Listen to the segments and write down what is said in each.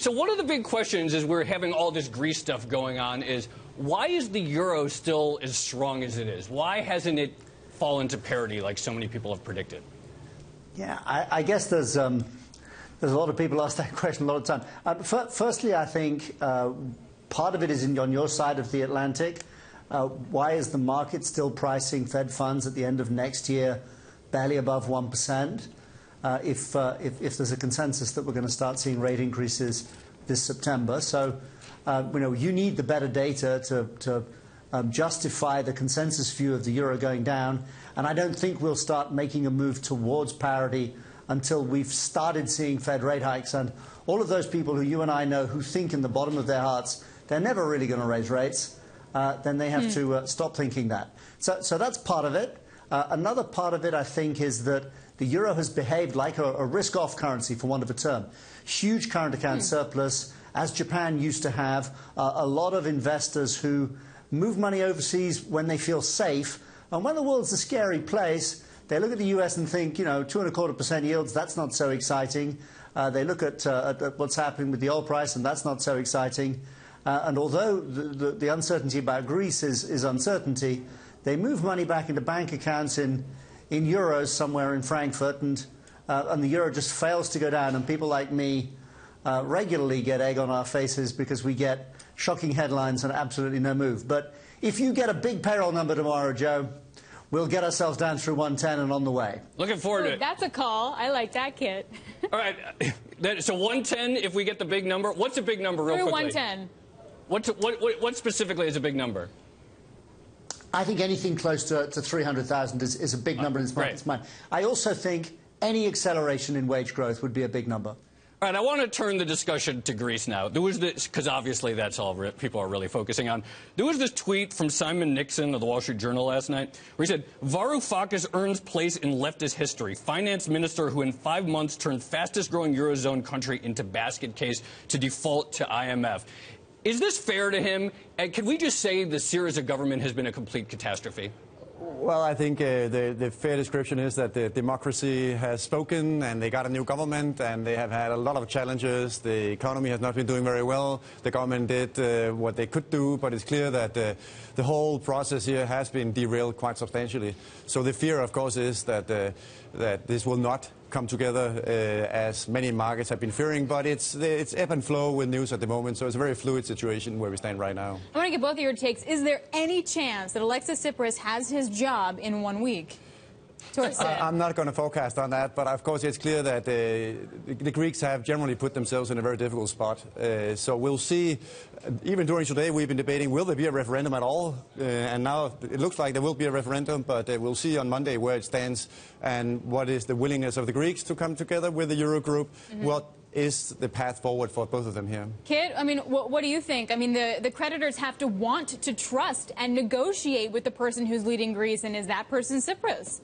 So one of the big questions as we're having all this Greece stuff going on is, why is the euro still as strong as it is? Why hasn't it fallen to parity like so many people have predicted? Yeah, I guess there's a lot of people ask that question a lot of time. Firstly, I think part of it is on your side of the Atlantic. Why is the market still pricing Fed funds at the end of next year barely above 1%? If there's a consensus that we're going to start seeing rate increases this September. So, you need the better data to justify the consensus view of the euro going down. And I don't think we'll start making a move towards parity until we've started seeing Fed rate hikes. And all of those people who you and I know who think in the bottom of their hearts they're never really going to raise rates, then they have to stop thinking that. So that's part of it. Another part of it, I think, is that the euro has behaved like a risk-off currency, for want of a term. Huge current account surplus, as Japan used to have. A lot of investors who move money overseas when they feel safe. And when the world's a scary place, they look at the US and think, 2.25% yields, that's not so exciting. They look at what's happening with the oil price, and that's not so exciting. And although the uncertainty about Greece is uncertainty, they move money back into bank accounts in euros somewhere in Frankfurt, and the euro just fails to go down. And people like me regularly get egg on our faces because we get shocking headlines and absolutely no move. But if you get a big payroll number tomorrow, Joe, we'll get ourselves down through 110 and on the way. Looking forward to it. That's a call. I like that, Kit. All right. So 110 if we get the big number. What's a big number real quickly? 110. What specifically is a big number? I think anything close to 300,000 is a big number in this market's mind. I also think any acceleration in wage growth would be a big number. All right, I want to turn the discussion to Greece now. There was this, because obviously that's all people are really focusing on. There was this tweet from Simon Nixon of the Wall Street Journal last night where he said, Varoufakis earns place in leftist history. Finance minister who in 5 months turned fastest growing Eurozone country into basket case to default to IMF. Is this fair to him? And can we just say the Syriza government has been a complete catastrophe? Well, I think the fair description is that the democracy has spoken, and they got a new government, and they have had a lot of challenges. The economy has not been doing very well. The government did what they could do, but it's clear that the whole process here has been derailed quite substantially. So the fear, of course, is that this will not come together as many markets have been fearing, but it's ebb and flow with news at the moment, so it's a very fluid situation where we stand right now. I want to get both of your takes. Is there any chance that Alexis Tsipras has his job in 1 week? I'm not going to forecast on that, but of course it's clear that the Greeks have generally put themselves in a very difficult spot. So we'll see. Even during today we've been debating, will there be a referendum at all? And now it looks like there will be a referendum, but we'll see on Monday where it stands and what is the willingness of the Greeks to come together with the Eurogroup. What is the path forward for both of them here? Kit, I mean, what do you think? I mean, the creditors have to want to trust and negotiate with the person who's leading Greece, and is that person Tsipras?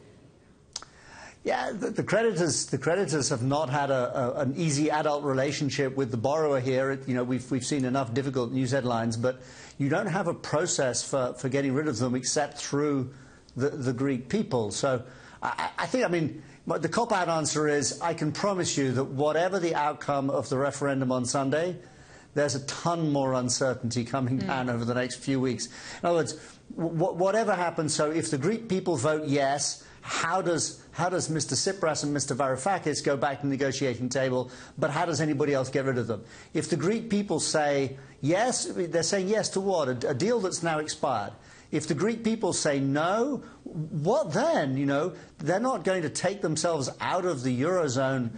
Yeah, the creditors have not had an easy adult relationship with the borrower here. We've seen enough difficult news headlines, but you don't have a process for getting rid of them except through the Greek people. So I think, the cop-out answer is I can promise you that whatever the outcome of the referendum on Sunday, there's a ton more uncertainty coming down over the next few weeks. In other words, whatever happens, so if the Greek people vote yes, how does Mr. Tsipras and Mr. Varoufakis go back to the negotiating table, but how does anybody else get rid of them? If the Greek people say yes, they're saying yes to what? A deal that's now expired. If the Greek people say no, what then? They're not going to take themselves out of the Eurozone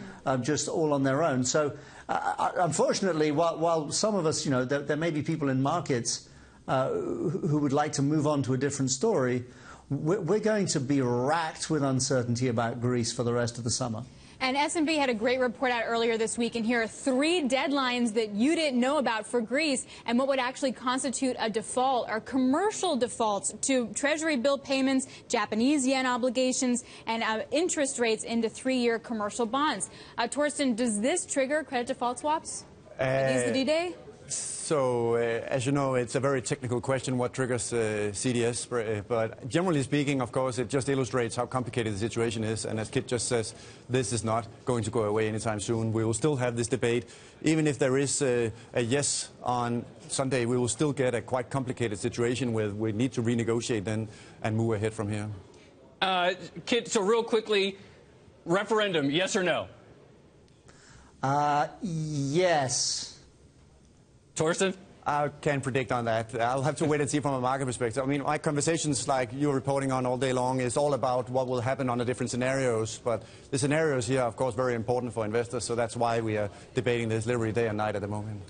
just all on their own. So, unfortunately, while some of us, there may be people in markets who would like to move on to a different story, we're going to be racked with uncertainty about Greece for the rest of the summer. And S&P had a great report out earlier this week, and here are 3 deadlines that you didn't know about for Greece and what would actually constitute a default or commercial defaults to Treasury bill payments, Japanese yen obligations, and interest rates into 3-year commercial bonds. Torsten, does this trigger credit default swaps? Are these the D-Day? So, as you know, it's a very technical question, what triggers CDS. But generally speaking, of course, it just illustrates how complicated the situation is. And as Kit just says, this is not going to go away anytime soon. We will still have this debate. Even if there is a yes on Sunday, we will still get a quite complicated situation where we need to renegotiate then and move ahead from here. Kit, so real quickly, referendum, yes or no? Yes. Torsten? I can't predict on that. I'll have to wait and see from a market perspective. I mean, my conversations like you're reporting on all day long is all about what will happen under different scenarios. But the scenarios here are, of course, very important for investors. So that's why we are debating this literally day and night at the moment.